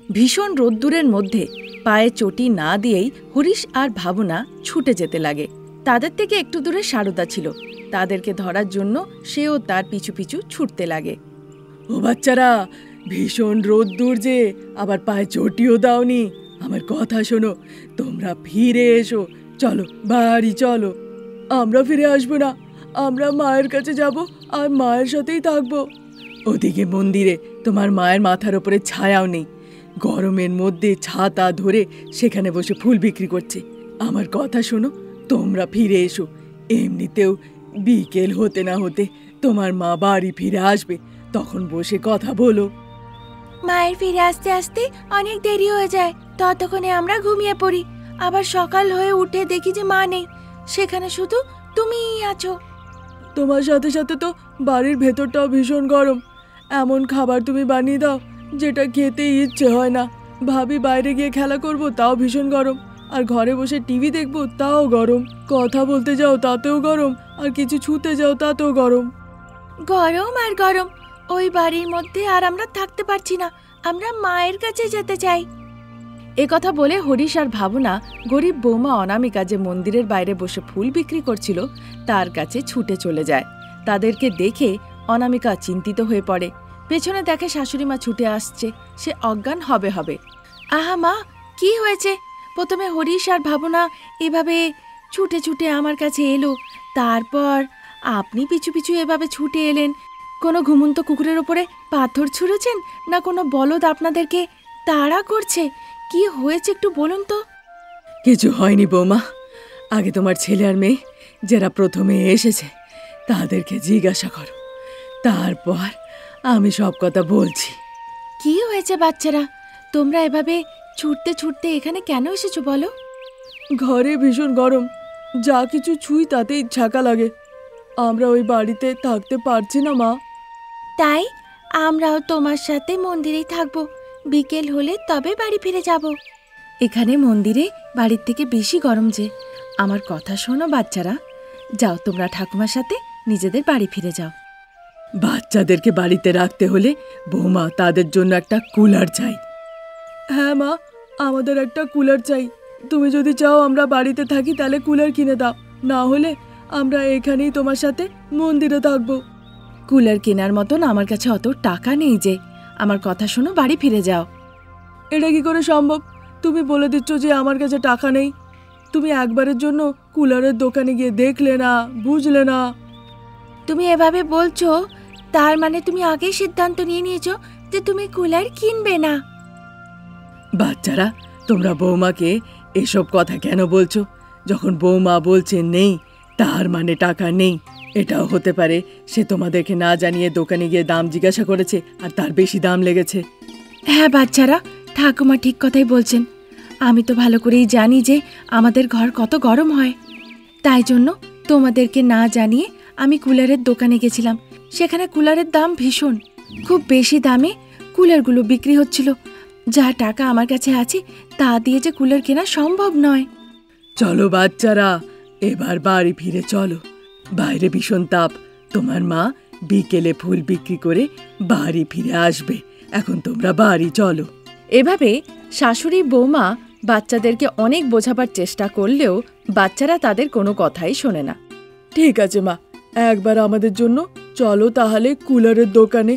ভীষণ রোদ্দুরের মধ্যে পায়ে চটি না দিয়েই হরিশ আর ভাবনা ছুটে যেতে লাগে। তাদের থেকে একটু দূরে সারদা ছিল। তাদেরকে ধরার জন্য সেও তার পিছু পিছু ছুটতে লাগে। ও বাচ্চারা, ভীষণ রোদ্দুর যে, আবার পায়ে চটিও দাওনি। আমার কথা শোনো, তোমরা ফিরে এসো। চলো বাড়ি চলো। আমরা ফিরে আসবো না, আমরা মায়ের কাছে যাব আর মায়ের সাথেই থাকবো। ওদিকে মন্দিরে তোমার মায়ের মাথার ওপরে ছায়াও নেই। গরমের মধ্যে ছাতা ধরে সেখানে বসে ফুল বিক্রি করছে। আমার কথা শোনো, তোমরা ফিরে এসো। এমনিতেও বিকেল হতে না হতে তোমার মা বাড়ি ফিরে আসবে, তখন বসে কথা বলো। মায়ের ফিরে আসতে আসতে অনেক দেরি হয়ে যায়, ততক্ষণে আমরা ঘুমিয়ে পড়ি। আবার সকাল হয়ে উঠে দেখি যে মা নেই, সেখানে শুধু তুমিই আছো। তোমার সাথে সাথে তো বাড়ির ভেতরটাও ভীষণ গরম। এমন খাবার তুমি বানিয়ে দাও যেটা খেতে ইচ্ছে হয় না। ভাবি বাইরে গিয়ে খেলা করব, তাও ভীষণ গরম। আর ঘরে বসে টিভি দেখবো, তাও গরম। কথা বলতে যাও তাতেও গরম, আর কিছু ছুঁতে যাও তাতেও গরম। গরম আর গরম, ওই বাড়ির মধ্যে আর আমরা থাকতে পারছি না। আমরা মায়ের কাছে যেতে চাই। এ কথা বলে হরিশ আর ভাবনা গরিব বৌমা অনামিকা যে মন্দিরের বাইরে বসে ফুল বিক্রি করছিল তার কাছে ছুটে চলে যায়। তাদেরকে দেখে অনামিকা চিন্তিত হয়ে পড়ে। পেছনে দেখে শাশুড়ি মা ছুটে আসছে। সে অজ্ঞান হবে। আহা মা, কি হয়েছে? প্রথমে হরিশ আর ভাবনা এভাবে ছুটে ছুটে আমার কাছে এলো, তারপর আপনি পিছু পিছু এভাবে ছুটে এলেন। কোনো ঘুমন্ত কুকুরের ওপরে পাথর ছুঁড়েছেন, না কোনো বলদ আপনাদেরকে তাড়া করছে? কি হয়েছে একটু বলুন তো। কিছু হয়নি বৌমা। আগে তোমার ছেলে আর মেয়ে যারা প্রথমে এসেছে তাদেরকে জিজ্ঞাসা করো, তারপর আমি সব কথা বলছি। কি হয়েছে বাচ্চারা? তোমরা এভাবে ছুটতে ছুটতে এখানে কেন এসেছো বলো? ঘরে ভীষণ গরম, যা কিছু ছুঁই তাতেই ছাকা লাগে। আমরা ওই বাড়িতে থাকতে পারছি না মা। তাই আমরাও তোমার সাথে মন্দিরেই থাকবো। বিকেল হলে তবে বাড়ি ফিরে যাব। এখানে মন্দিরে বাড়ির থেকে বেশি গরম যে। আমার কথা শোনো বাচ্চারা, যাও তোমরা ঠাকুমার সাথে নিজেদের বাড়ি ফিরে যাও। বাচ্চাদেরকে বাড়িতে রাখতে হলে বৌমা তাদের জন্য একটা কুলার চাই। হ্যাঁ মা, আমাদের একটা কুলার চাই। তুমি যদি চাও আমরা বাড়িতে থাকি তাহলে কুলার কিনে দাও, না হলে আমরা এখানেই তোমার সাথে মন্দিরে থাকবো। কুলার কেনার মতন আমার কাছে অত টাকা নেই যে। আমার কথা শোনো, বাড়ি ফিরে যাও। এটা কি করে সম্ভব? তুমি বলে দিচ্ছ যে আমার কাছে টাকা নেই। তুমি একবারের জন্য কুলারের দোকানে গিয়ে দেখলে না, বুঝলে না। তুমি এভাবে বলছো, তার মানে তুমি আগেই সিদ্ধান্ত নিয়ে নিয়েছো যে তুমি কুলার কিনবে না। বাচ্চারা, তোমরা বৌমাকে এসব কথা কেন বলছো? যখন বৌমা বলছে নেই, তার মানে টাকা নেই। এটাও হতে পারে সে তোমাদেরকে না জানিয়ে দোকানে গিয়ে দাম জিজ্ঞাসা করেছে আর তার বেশি দাম লেগেছে। হ্যাঁ বাচ্চারা, ঠাকুমা ঠিক কথাই বলছেন। আমি তো ভালো করেই জানি যে আমাদের ঘর কত গরম হয়। তাই জন্য তোমাদেরকে না জানিয়ে আমি কুলারের দোকানে গেছিলাম। সেখানে কুলারের দাম ভীষণ, খুব বেশি দামে কুলারগুলো বিক্রি হচ্ছিল। যা টাকা আমার কাছে আছে তা দিয়ে যে কুলার কেনা সম্ভব নয়। চলো বাচ্চারা, এবার বাড়ি ফিরে চলো। বাইরে ভীষণ তাপ। তোমার মা বিকেলে ফুল বিক্রি করে বাড়ি ফিরে আসবে। এখন তোমরা বাড়ি চলো। এভাবে শাশুড়ি বৌমা বাচ্চাদেরকে অনেক বোঝাবার চেষ্টা করলেও বাচ্চারা তাদের কোনো কথাই শোনে না। ঠিক আছে মা, একবার আমাদের জন্য চলো তাহলে কুলারের দোকানে।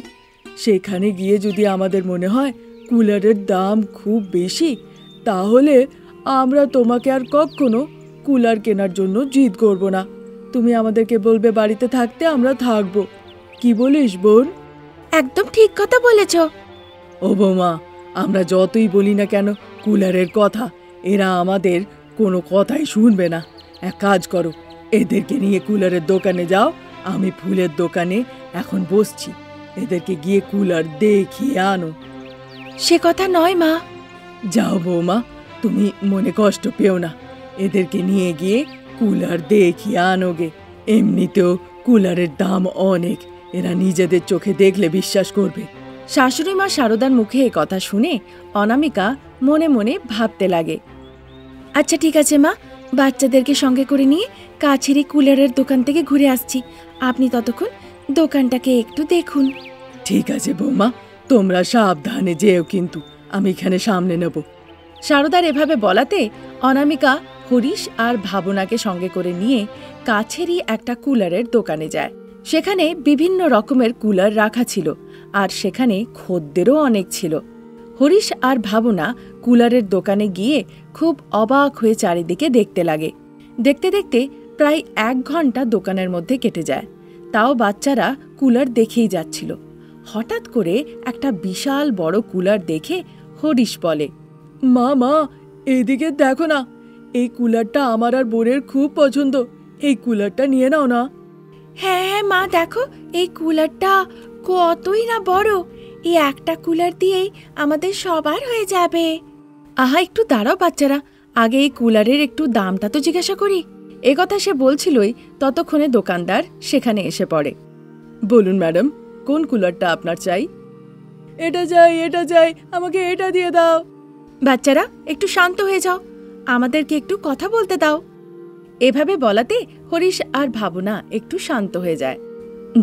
সেখানে গিয়ে যদি আমাদের মনে হয় কুলারের দাম খুব বেশি, তাহলে আমরা তোমাকে আর কখনো কুলার কেনার জন্য জিদ করব না। তুমি আমাদেরকে বলবে বাড়িতে থাকতে, আমরা থাকবো। কি বলিস বোন? একদম ঠিক কথা বলেছ। ও বৌমা, আমরা যতই বলি না কেন কুলারের কথা, এরা আমাদের কোনো কথাই শুনবে না। এক কাজ করো, এদেরকে নিয়ে কুলারের দোকানে যাও। আমি ফুলের দোকানে এখন বসছি, এদেরকে গিয়ে কুলার দেখিয়ে আনো। সে কথা নয় মা। যাও বৌমা, তুমি মনে কষ্ট পেও না। এদেরকে নিয়ে গিয়ে কুলার দেখিয়ে আনোগে। এমনিতেও কুলারের দাম অনেক, এরা নিজেদের চোখে দেখলে বিশ্বাস করবে। শাশুড়ি মা শারদার মুখে এ কথা শুনে অনামিকা মনে মনে ভাবতে লাগে। আচ্ছা ঠিক আছে মা, বাচ্চাদেরকে সঙ্গে করে নিয়ে কাছেরই কুলারের দোকান থেকে ঘুরে আসছি। আপনি ততক্ষণ দোকানটাকে একটু দেখুন। ঠিক আছে বৌমা, তোমরা সাবধানে যেও কিন্তু। আমি এখানে সামনে নেব। সারদার এভাবে বলাতে অনামিকা হরিশ আর ভাবনাকে সঙ্গে করে নিয়ে কাছেরই একটা কুলারের দোকানে যায়। সেখানে বিভিন্ন রকমের কুলার রাখা ছিল আর সেখানে খদ্দেরও অনেক ছিল। হরিশ আর ভাবনা কুলারের দোকানে গিয়ে খুব অবাক হয়ে চারিদিকে দেখতে লাগে। দেখতে দেখতে প্রায় 1 ঘন্টা দোকানের মধ্যে কেটে যায়। তাও বাচ্চারা কুলার দেখেই যাচ্ছিল। হঠাৎ করে একটা বিশাল বড় কুলার দেখে হরিশ বলে, মা মা, এইদিকে দেখো না, এই কুলারটা আমার আর বোনের খুব পছন্দ, এই কুলারটা নিয়ে নাও না। হ্যাঁ হ্যাঁ মা, দেখো এই কুলারটা কতই না বড়, এই একটা কুলার দিয়েই আমাদের সবার হয়ে যাবে। আহা, একটু দাঁড়াও বাচ্চারা, আগে এই কুলারের একটু দামটা তো জিজ্ঞাসা করি। একথা সে বলছিলই ততক্ষণে দোকানদার সেখানে এসে পড়ে। বলুন ম্যাডাম, কোন কুলারটা আপনার চাই? এটা চাই, আমাকে এটা দিয়ে দাও। বাচ্চারা একটু শান্ত হয়ে যাও, আমাদেরকে একটু কথা বলতে দাও। এভাবে বলাতে হরিশ আর ভাবনা একটু শান্ত হয়ে যায়।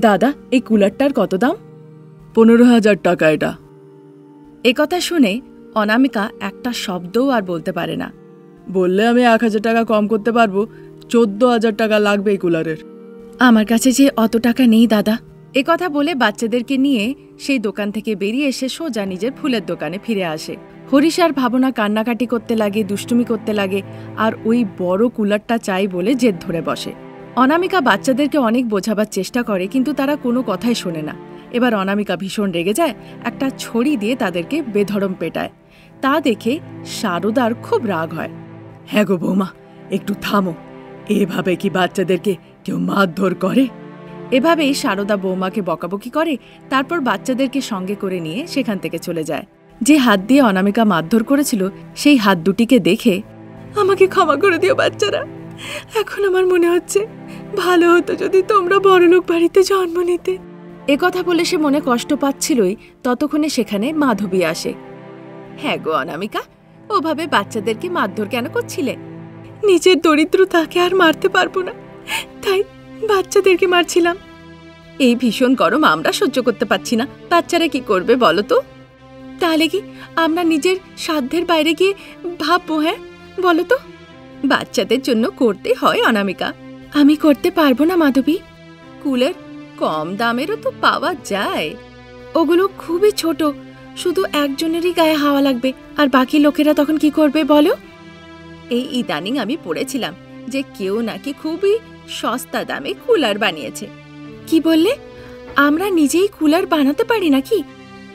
দাদা, এই কুলারটার কত দাম? 15,000 টাকা এটা। একথা শুনে অনামিকা একটা শব্দও আর বলতে পারে না। বললে আমি 1,000 টাকা কম করতে পারবো, 14,000 টাকা লাগবে এই কুলারের। আমার কাছে যে অত টাকা নেই দাদা। একথা বলে বাচ্চাদেরকে নিয়ে সেই দোকান থেকে বেরিয়ে এসে সোজা নিজের ফুলের দোকানে ফিরে আসে। হরিশ আর ভাবনা কান্নাকাটি করতে লাগে, দুষ্টুমি করতে লাগে আর ওই বড় কুলারটা চাই বলে জেদ ধরে বসে। অনামিকা বাচ্চাদেরকে অনেক বোঝাবার চেষ্টা করে, কিন্তু তারা কোনো কথাই শোনে না। এবার অনামিকা ভীষণ রেগে যায়, একটা ছড়ি দিয়ে তাদেরকে বেধড়ম পেটায়। তা দেখে সারদার খুব রাগ হয়। হ্যাঁ গো বৌমা, একটু থামো, এভাবে কি বাচ্চাদেরকে কেউ মারধর করে? এভাবেই সারদা বৌমাকে বকাবকি করে, তারপর বাচ্চাদেরকে সঙ্গে করে নিয়ে সেখান থেকে চলে যায়। যে হাত দিয়ে অনামিকা মারধর করেছিল সেই হাত দুটিকে দেখে, আমাকে ক্ষমা করে দিও বাচ্চারা, এখন আমার মনে হচ্ছে ভালো হতো যদি তোমরা বড়লোক বাড়িতে জন্ম নিতে। একথা বলে সে মনে কষ্ট পাচ্ছিলই ততক্ষণে সেখানে মাধবী আসে। হ্যাঁ গো অনামিকা, ওভাবে বাচ্চাদেরকে মারধর কেন করছিলে? নিজের দরিদ্রতাকে আর মারতে পারবো না, তাই বাচ্চাদেরকে মারছিলাম। এই ভীষণ গরম আমরা সহ্য করতে পারছি না, বাচ্চারা কি করবে বলো তো? তাহলে কি আমরা নিজের সাধ্যের বাইরে গিয়ে ভাববো? হ্যাঁ বলো তো। বাচ্চাদের জন্য করতে হয় অনামিকা। আমি করতে পারবো না মাধবী। কুলার কম দামেরও তো পাওয়া যায়। ওগুলো খুবই ছোট, শুধু একজনেরই গায়ে হাওয়া লাগবে, আর বাকি লোকেরা তখন কি করবে বলো? এই ইদানিং আমি পড়েছিলাম যে কেউ নাকি খুবই সস্তা দামে কুলার বানিয়েছে। কি বললে? আমরা নিজেই কুলার বানাতে পারি নাকি?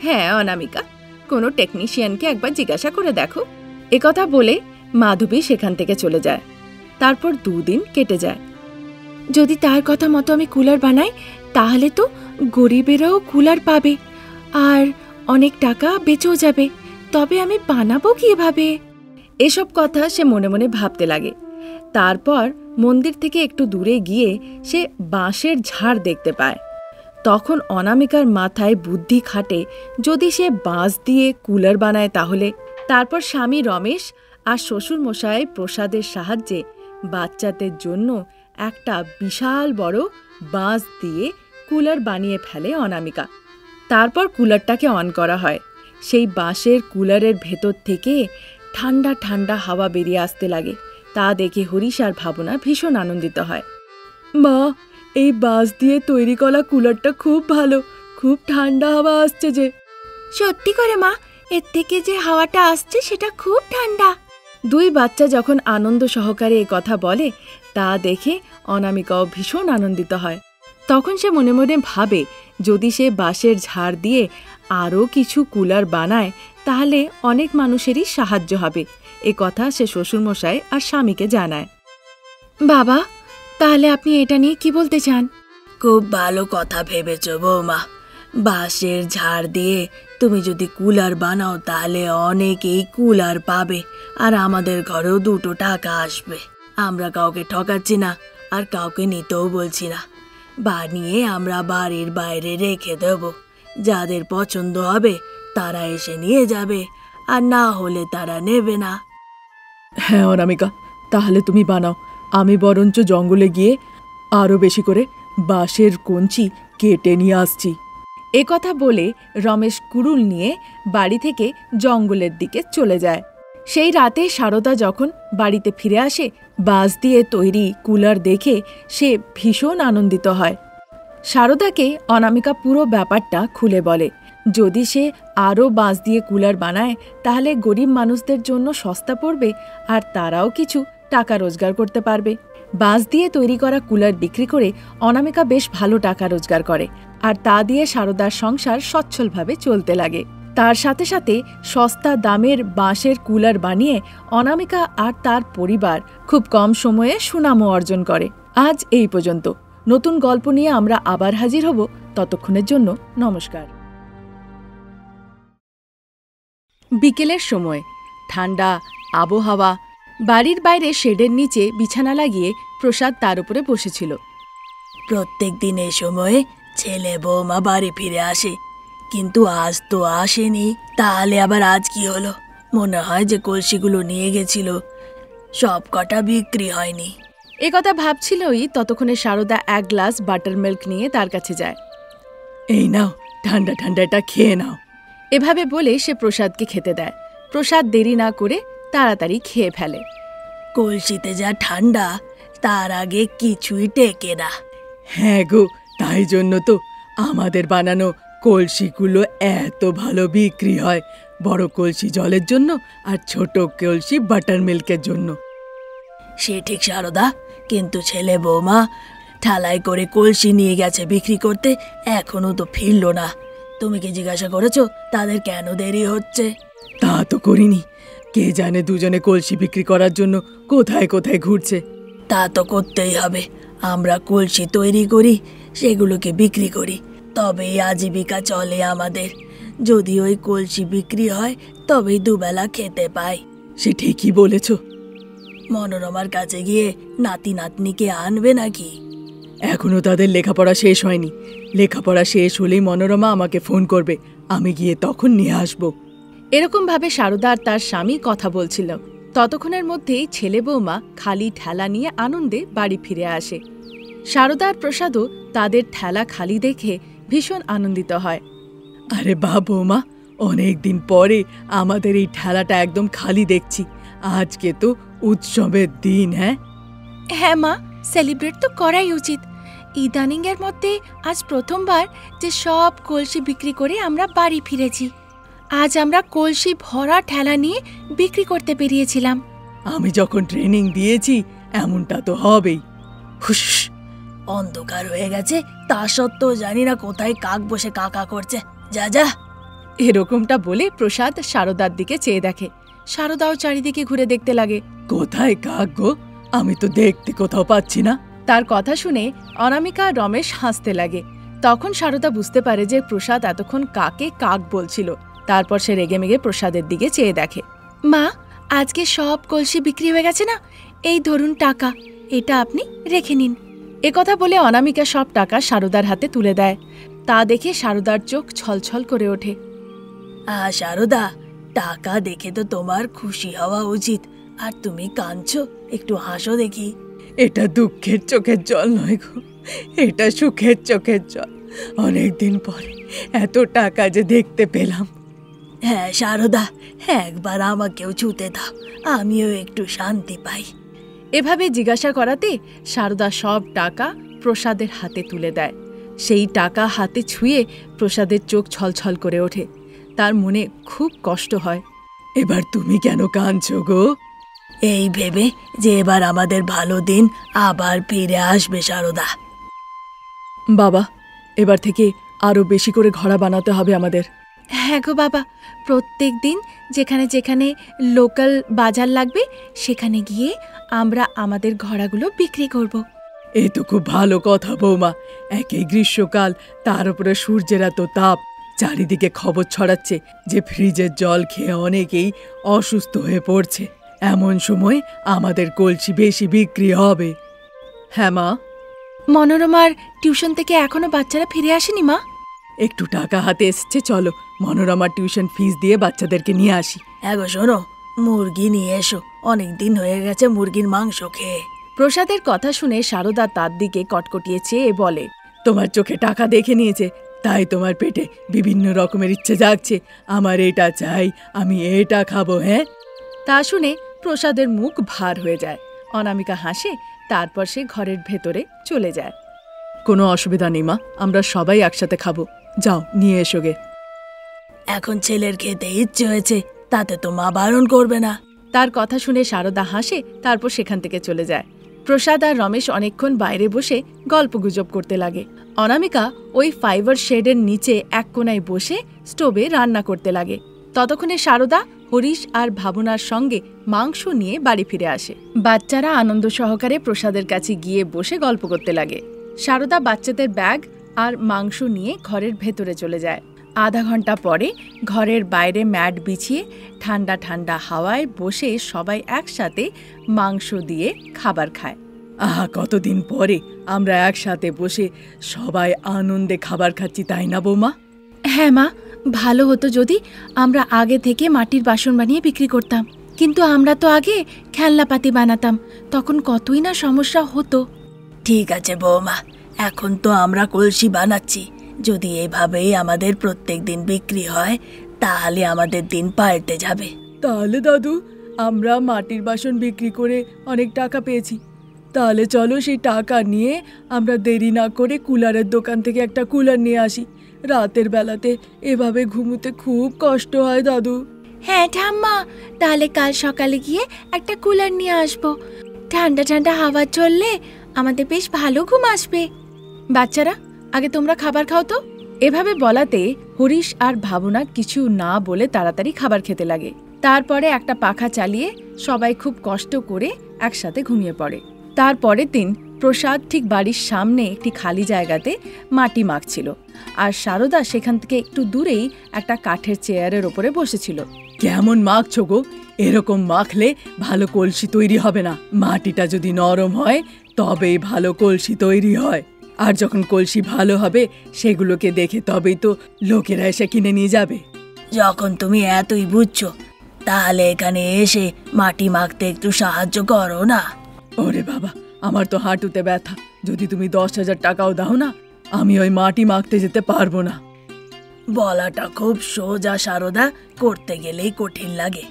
হ্যাঁ অনামিকা, কোনো টেকনিশিয়ানকে একবার জিজ্ঞাসা করে দেখো। একথা বলে মাধবী সেখান থেকে চলে যায়। তারপর 2 দিন কেটে যায়। যদি তার কথা মতো আমি কুলার বানাই, তাহলে তো গরিবেরাও কুলার পাবে আর অনেক টাকা বেঁচেও যাবে। তবে আমি বানাবো কিভাবে? এসব কথা সে মনে মনে ভাবতে লাগে। তারপর মন্দির থেকে একটু দূরে গিয়ে সে বাঁশের ঝাড় দেখতে পায়। তখন অনামিকার মাথায় বুদ্ধি খাটে, যদি সে বাঁশ দিয়ে কুলার বানায় তাহলে। তারপর স্বামী রমেশ আর শ্বশুর মশাই প্রসাদের সাহায্যে বাচ্চাদের জন্য একটা বিশাল বড় বাঁশ দিয়ে কুলার বানিয়ে ফেলে অনামিকা। তারপর কুলারটাকে অন করা হয়। সেই বাঁশের কুলারের ভেতর থেকে ঠান্ডা ঠান্ডা হাওয়া বেরিয়ে আসতে লাগে। তা দেখে হরিশ আর ভাবনা ভীষণ আনন্দিত হয়। মা, এই বাঁশ দিয়ে তৈরি করা কুলারটা খুব ভালো, খুব ঠান্ডা হাওয়া আসছে যে। সত্যি করে মা, এর থেকে যে হাওয়াটা আসছে সেটা খুব ঠান্ডা। 2 বাচ্চা যখন আনন্দ সহকারে এ কথা বলে তা দেখে অনামিকাও ভীষণ আনন্দিত হয়। তখন সে মনে মনে ভাবে, যদি সে বাঁশের ঝাড় দিয়ে আরও কিছু কুলার বানায় তাহলে অনেক মানুষেরই সাহায্য হবে। এ কথা সে শ্বশুরমশাই আর স্বামীকে জানায়। বাবা, তাহলে আপনি এটা নিয়ে কি বলতে চান? খুব ভালো কথা ভেবেছ বৌমা। বাঁশের ঝাড় দিয়ে তুমি যদি কুলার বানাও তাহলে অনেকেই কুলার পাবে আর আমাদের ঘরেও 2 টাকা আসবে। আমরা কাউকে ঠকাচ্ছি না আর কাউকে নিতেও বলছি না। বানিয়ে আমরা বাড়ির বাইরে রেখে দেব। যাদের পছন্দ হবে তারা এসে নিয়ে যাবে, আর না হলে তারা নেবে না। হ্যাঁ অনামিকা, তাহলে তুমি বানাও, আমি বরঞ্চ জঙ্গলে গিয়ে আরও বেশি করে বাঁশের কঞ্চি কেটে নিয়ে আসছি। একথা বলে রমেশ কুড়ুল নিয়ে বাড়ি থেকে জঙ্গলের দিকে চলে যায়। সেই রাতে সারদা যখন বাড়িতে ফিরে আসে, বাঁশ দিয়ে তৈরি কুলার দেখে সে ভীষণ আনন্দিত হয়। সারদাকে অনামিকা পুরো ব্যাপারটা খুলে বলে। যদি সে আরও বাঁশ দিয়ে কুলার বানায় তাহলে গরিব মানুষদের জন্য সস্তা পড়বে আর তারাও কিছু টাকা রোজগার করতে পারবে। বাঁশ দিয়ে তৈরি করা কুলার বিক্রি করে অনামিকা বেশ ভালো টাকা রোজগার করে, আর তা দিয়ে সারদার সংসার সচ্ছলভাবে চলতে লাগে। তার সাথে সাথে সস্তা দামের বাঁশের কুলার বানিয়ে অনামিকা আর তার পরিবার খুব কম সময়ে সুনামও অর্জন করে। আজ এই পর্যন্ত। নতুন গল্প নিয়ে আমরা আবার হাজির হব। ততক্ষণের জন্য নমস্কার। বিকেলের সময় ঠান্ডা আবহাওয়া। বাড়ির বাইরে শেডের নিচে বিছানা লাগিয়ে প্রসাদ তার উপরে বসেছিল। প্রত্যেক দিন এই সময়ে ছেলে বৌমা বাড়ি ফিরে আসে, কিন্তু আজ তো আসেনি। তাহলে আবার আজ কি হলো? মনে হয় যে কলসিগুলো নিয়ে গেছিল, সব কটা বিক্রি হয়নি। একথা ভাবছিলই ততক্ষণে সারদা এক গ্লাস বাটার মিল্ক নিয়ে তার কাছে যায়। এই নাও, ঠান্ডা ঠান্ডা এটা খেয়ে নাও। এভাবে বলে সে প্রসাদকে খেতে দেয়। প্রসাদ দেরি না করে তাড়াতাড়ি খেয়ে ফেলে। কলসিতে যা ঠান্ডা, তার আগে কিছুই টেকে না। হ্যাঁ গো, তাই জন্য তো আমাদের বানানো কলসিগুলো এত ভালো বিক্রি হয়। বড় কলসি জলের জন্য আর ছোট কলসি বাটার মিল্কের জন্য। সে ঠিক সারদা, কিন্তু ছেলে বৌমা ঠালাই করে কলসি নিয়ে গেছে বিক্রি করতে, এখনো তো ফিরল না। তুমি কি জিজ্ঞাসা করেছো তাদের কেন দেরি হচ্ছে? তা তো করিনি। কে জানে দুজনে কলসি বিক্রি করার জন্য কোথায় কোথায় ঘুরছে। তা তো করতেই হবে। আমরা কলসি তৈরি করি, সেগুলোকে বিক্রি করি, তবেই আজীবিকা চলে আমাদের। যদি ওই কলসি বিক্রি হয় তবেই দুবেলা খেতে পাই। সে ঠিকই বলেছ। মনোরমার কাছে গিয়ে নাতি নাতনিকে আনবে নাকি? এখনো তাদের লেখাপড়া শেষ হয়নি। লেখাপড়া শেষ হলেই মনোরমা আমাকে ফোন করবে, আমি গিয়ে তখন নিয়ে আসব। এরকমভাবে সারদা আর তার স্বামী কথা বলছিল। ততক্ষণের মধ্যেই ছেলে বৌমা খালি ঠেলা নিয়ে আনন্দে বাড়ি ফিরে আসে। সারদা আর প্রসাদও তাদের ঠেলা খালি দেখে ভীষণ আনন্দিত হয়। আরে বাহ বৌমা, অনেক দিন পরে আমাদের এই ঠেলাটা একদম খালি দেখছি। আজকে তো উৎসবের দিন। হ্যাঁ মা, সেলিব্রেট তো করাই উচিত। ইদানিং এর মধ্যে আজ প্রথমবার যে সব কলসি বিক্রি করে আমরা বাড়ি ফিরেছি। আজ আমরা কলসি ভরা ঠেলা নিয়ে বিক্রি করতে বেরিয়েছিলাম। আমি যখন ট্রেনিং দিয়েছি এমনটা তো হবেই। হুস, অন্ধকার হয়ে গেছে, তা সত্ত্বেও জানি না কোথায় কাক বসে কাকা করছে। যা যা। এরকমটা বলে প্রসাদ সারদার দিকে চেয়ে দেখে। সারদাও চারিদিকে ঘুরে দেখতে লাগে। কোথায় কাক গো? আমি তো দেখতে কোথাও পাচ্ছি না। তার কথা শুনে অনামিকা আর রমেশ হাসতে লাগে। তখন সারদা বুঝতে পারে যে প্রসাদ এতক্ষণ কাকে কাক বলছিল। তারপর সে রেগেমেগে প্রসাদের দিকে চেয়ে দেখে। মা, আজকে সব কলসি বিক্রি হয়ে গেছে না, এই ধরুন টাকা, এটা আপনি রেখে নিন। একথা বলে অনামিকা সব টাকা সারদার হাতে তুলে দেয়। তা দেখে সারদার চোখ ছলছল করে ওঠে। সারদা, টাকা দেখে তো তোমার খুশি হওয়া উচিত, আর তুমি কাঁদছো, একটু হাসো দেখি। এটা দুঃখের চোখের জল নয় গো, এটা সুখের চোখের জল। অনেকদিন পরে এত টাকা যে দেখতে পেলাম। হ্যাঁ সারদা, একবার আমাকেও ছুতে দাও, আমিও একটু শান্তি পাই। এভাবে জিজ্ঞাসা করাতে সারদা সব টাকা প্রসাদের হাতে তুলে দেয়। সেই টাকা হাতে ছুঁয়ে প্রসাদের চোখ ছলছল করে ওঠে। তার মনে খুব কষ্ট হয়। এবার তুমি কেন কাঁদছো গো? এই ভেবে যে এবার আমাদের ভালো দিন আবার ফিরে আসবে সারদা। বাবা, এবার থেকে আরো বেশি করে ঘোড়া বানাতে হবে আমাদের। হ্যাঁ গো বাবা, প্রত্যেক দিন যেখানে যেখানে লোকাল বাজার লাগবে সেখানে গিয়ে আমরা আমাদের ঘোড়াগুলো বিক্রি করব। এ তো খুব ভালো কথা বৌমা। একই গ্রীষ্মকাল, তার উপরে সূর্যের এত তাপ, চারিদিকে খবর ছড়াচ্ছে যে ফ্রিজের জল খেয়ে অনেকেই অসুস্থ হয়ে পড়ছে। এমন সময় আমাদের কলসি বেশি বিক্রি হবে। হ্যাঁ মা। মনোরমার টিউশন থেকে এখনো বাচ্চারা ফিরে আসেনি মা? একটু টাকা হাতে এসছে, চলো মনোরমার টিউশন ফিস দিয়ে বাচ্চাদেরকে নিয়ে আসি। এগো শোনো, মুরগি নিয়ে এসো, অনেকদিন হয়ে গেছে মুরগির মাংস খেয়ে। প্রসাদের কথা শুনে সারদা তার দিকে কটকটিয়ে চেয়ে বলে, তোমার চোখে টাকা দেখে নিয়েছে, তাই তোমার পেটে বিভিন্ন রকমের ইচ্ছে জাগছে, আমার এটা চাই, আমি এটা খাবো। হ্যাঁ, তা শুনে প্রসাদের মুখ ভার হয়ে যায়। অনামিকা হাসে, তারপর সে ঘরের ভেতরে চলে যায়। কোনো অসুবিধা নেই মা, আমরা সবাই একসাথে খাবো, যাও নিয়ে এসো গে। এখন ছেলের খেতে ইচ্ছে হয়েছে, তাতে তো মা বারণ করবে না। তার কথা শুনে শারদা হাসে, তারপর সেখান থেকে চলে যায়। প্রসাদ আর রমেশ অনেকক্ষণ বাইরে বসে গল্পগুজব করতে লাগে। অনামিকা ওই ফাইবার শেডের নিচে এক কোনায় বসে স্টোভে রান্না করতে লাগে। ততক্ষণে শারদা হরিশ আর ভাবনার সঙ্গে মাংস নিয়ে বাড়ি ফিরে আসে। বাচ্চারা আনন্দ সহকারে প্রসাদের কাছে গিয়ে বসে গল্প করতে লাগে। শারদা বাচ্চাদের ব্যাগ আর মাংস নিয়ে ঘরের ভেতরে চলে যায়। আধা ঘন্টা পরে ঘরের বাইরে ম্যাট বিছিয়ে ঠান্ডা ঠান্ডা হাওয়ায় বসে সবাই একসাথে মাংস দিয়ে খাবার খায়। আহা, কতদিন পরে আমরা একসাথে বসে সবাই আনন্দে খাবার খাচ্ছি, তাই না বৌমা? হ্যাঁ মা, ভালো হতো যদি আমরা আগে থেকে মাটির বাসন বানিয়ে বিক্রি করতাম, কিন্তু আমরা তো আগে খেলনাপাতি বানাতাম, তখন কতই না সমস্যা হতো। ঠিক আছে বৌমা, এখন তো আমরা কলসি বানাচ্ছি, যদি এভাবেই আমাদের প্রত্যেক দিন বিক্রি হয় তাহলে আমাদের দিন পাল্টে যাবে। তাহলে দাদু, আমরা মাটির বাসন বিক্রি করে অনেক টাকা পেয়েছি, তাহলে চলো সেই টাকা নিয়ে আমরা দেরি না করে কুলারের দোকান থেকে একটা কুলার নিয়ে আসি। রাতের বেলাতে এভাবে ঘুমোতে খুব কষ্ট হয় দাদু। হ্যাঁ ঠাম্মা, তাহলে কাল সকালে গিয়ে একটা কুলার নিয়ে আসবো, ঠান্ডা ঠান্ডা হাওয়া চললে আমাদের বেশ ভালো ঘুম আসবে। বাচ্চারা, আগে তোমরা খাবার খাও তো। এভাবে বলাতে হরিশ আর ভাবনা কিছু না বলে তাড়াতাড়ি খাবার খেতে লাগে। তারপরে একটা পাখা চালিয়ে সবাই খুব কষ্ট করে একসাথে ঘুমিয়ে পড়ে। তারপরের দিন প্রসাদ ঠিক বাড়ির সামনে একটি খালি জায়গাতে মাটি মাখছিল, আর শারদা সেখান থেকে একটু দূরেই একটা কাঠের চেয়ারের ওপরে বসেছিল। কেমন মাখছো গো? এরকম মাখলে ভালো কলসি তৈরি হবে না। মাটিটা যদি নরম হয় তবেই ভালো কলসি তৈরি হয়, আর যখন কলসি ভালো হবে সেগুলোকে দেখে তবেই তো লোকেরা এসে কিনে নিয়ে যাবে। যখন তুমি এতই বুঝছো তাহলে এখানে এসে মাটি মাখতে একটু সাহায্য করো না। ওরে বাবা, আমার তো হাঁটুতে ব্যথা, যদি তুমি 10,000 টাকাও দাও না, আমি ওই মাটি মাখতে যেতে পারবো না। বলাটা খুব সোজা শারদা, করতে গেলেই কঠিন লাগে।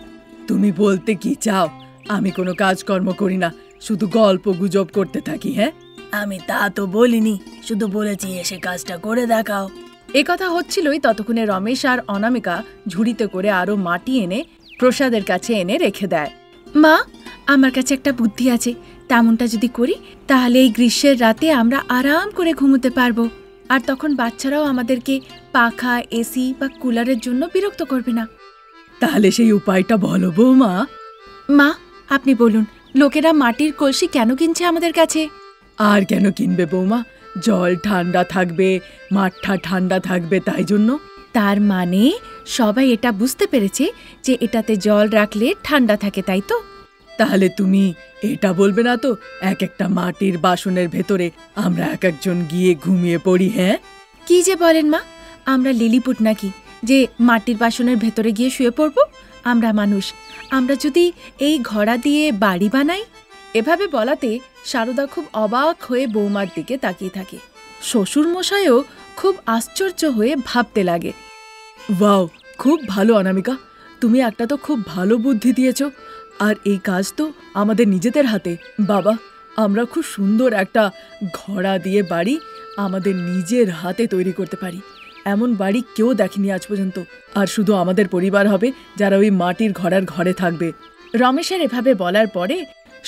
তুমি বলতে কি চাও? আমি কোনো কাজকর্ম করি না, শুধু গল্প গুজব করতে থাকি। হ্যাঁ, আমি তা তো বলিনি, শুধু বলেছি এসে কাজটা করে দেখাও। একথা হচ্ছিলই ততক্ষণে রমেশ আর অনামিকা ঝুড়িতে করে আরো মাটি এনে প্রসাদের কাছে এনে রেখে দেয়। মা, আমার কাছে একটা বুদ্ধি আছে, তেমনটা যদি করি তাহলে এই গ্রীষ্মের রাতে আমরা আরাম করে ঘুমোতে পারবো, আর তখন বাচ্চারাও আমাদেরকে পাখা, এসি বা কুলারের জন্য বিরক্ত করবে না। তাহলে সেই উপায়টা বলো বৌমা। মা, আপনি বলুন, লোকেরা মাটির কলসি কেন কিনছে আমাদের কাছে? আর কেন কিনবে বৌমা? জল ঠান্ডা থাকবে, মাঠটা ঠান্ডা থাকবে, তাই জন্য। তার মানে সবাই এটা বুঝতে পেরেছে যে এটাতে জল রাখলে ঠান্ডা থাকে, তাই তো? তাহলে তুমি এটা বলবে না তো এক একটা মাটির বাসনের ভেতরে আমরা এক একজন গিয়ে ঘুমিয়ে পড়ি? হ্যাঁ, কি যে বলেন মা, আমরা লিলিপুট নাকি যে মাটির বাসনের ভেতরে গিয়ে শুয়ে পড়ব? আমরা মানুষ, আমরা যদি এই ঘড়া দিয়ে বাড়ি বানাই। এভাবে বলাতে শারদা খুব অবাক হয়ে বৌমার দিকে তাকিয়ে থাকে। শ্বশুর মশাইও খুব আশ্চর্য হয়ে ভাবতে লাগে। ওয়াও, খুব ভালো অনামিকা, তুমি একটা তো খুব ভালো বুদ্ধি দিয়েছ, আর এই কাজ তো আমাদের নিজেদের হাতে। বাবা, আমরা খুব সুন্দর একটা ঘড়া দিয়ে বাড়ি আমাদের নিজের হাতে তৈরি করতে পারি। এমন বাড়ি কেউ দেখেনি আজ পর্যন্ত, আর শুধু আমাদের পরিবার হবে যারা ওই মাটির ঘড়ার ঘরে থাকবে। রমেশের এভাবে বলার পরে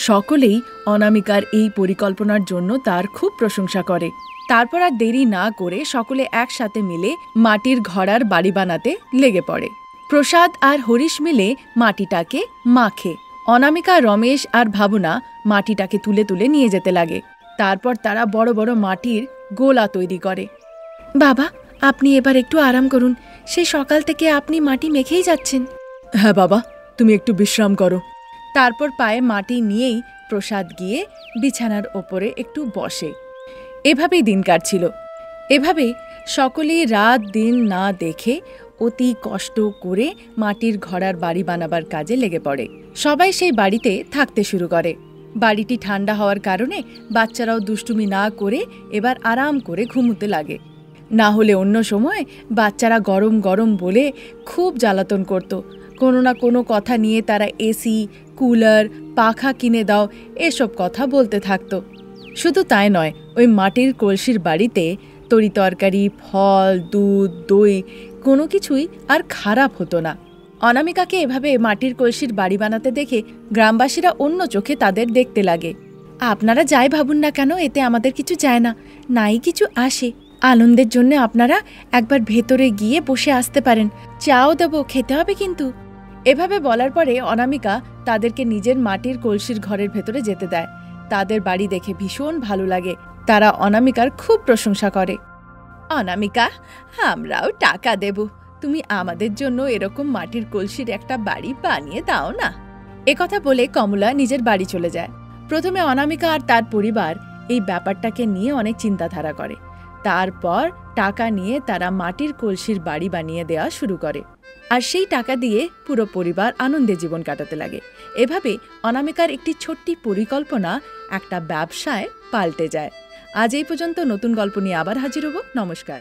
সকলেই অনামিকার এই পরিকল্পনার জন্য তার খুব প্রশংসা করে। তারপর আর দেরি না করে সকলে একসাথে মিলে মাটির ঘড়ার বাড়ি বানাতে লেগে পড়ে। প্রসাদ আর হরিশ মিলে মাটিটাকে মাখে। অনামিকা, রমেশ আর ভাবনা মাটিটাকে তুলে তুলে নিয়ে যেতে লাগে। তারপর তারা বড় বড় মাটির গোলা তৈরি করে। বাবা, আপনি এবার একটু আরাম করুন, সেই সকাল থেকে আপনি মাটি মেখেই যাচ্ছেন। হ্যাঁ বাবা, তুমি একটু বিশ্রাম করো। তারপর পায়ে মাটি নিয়েই প্রসাদ গিয়ে বিছানার ওপরে একটু বসে। এভাবেই দিন কাটছিল। এভাবে সকলেই রাত দিন না দেখে অতি কষ্ট করে মাটির ঘড়ার বাড়ি বানাবার কাজে লেগে পড়ে। সবাই সেই বাড়িতে থাকতে শুরু করে। বাড়িটি ঠান্ডা হওয়ার কারণে বাচ্চারাও দুষ্টুমি না করে এবার আরাম করে ঘুমোতে লাগে। না হলে অন্য সময় বাচ্চারা গরম গরম বলে খুব জ্বালাতন করত। কোনো না কোনো কথা নিয়ে তারা এসি, কুলার, পাখা কিনে দাও এসব কথা বলতে থাকতো। শুধু তাই নয়, ওই মাটির কলসির বাড়িতে তরিতরকারি, ফল, দুধ, দই কোনো কিছুই আর খারাপ হতো না। অনামিকাকে এভাবে মাটির কলসির বাড়ি বানাতে দেখে গ্রামবাসীরা অন্য চোখে তাদের দেখতে লাগে। আপনারা যাই ভাবুন না কেন, এতে আমাদের কিছু যায় না, নাই কিছু আসে। আনন্দের জন্য আপনারা একবার ভেতরে গিয়ে বসে আসতে পারেন, চাও দেবো, খেতে হবে কিন্তু। এভাবে বলার পরে অনামিকা তাদেরকে নিজের মাটির কলসির ঘরের ভেতরে যেতে দেয়। তাদের বাড়ি দেখে ভীষণ ভালো লাগে। তারা অনামিকার খুব প্রশংসা করে। অনামিকা, আমরাও টাকা দেব, তুমি আমাদের জন্য এরকম মাটির কলসির একটা বাড়ি বানিয়ে দাও না। একথা বলে কমলা নিজের বাড়ি চলে যায়। প্রথমে অনামিকা আর তার পরিবার এই ব্যাপারটাকে নিয়ে অনেক চিন্তাধারা করে। তারপর টাকা নিয়ে তারা মাটির কলসির বাড়ি বানিয়ে দেওয়া শুরু করে, আর সেই টাকা দিয়ে পুরো পরিবার আনন্দে জীবন কাটাতে লাগে। এভাবে অনামিকার একটি ছোট্ট পরিকল্পনা একটা ব্যবসায় পাল্টে যায়। আজ এই পর্যন্ত। নতুন গল্প নিয়ে আবার হাজির হব। নমস্কার।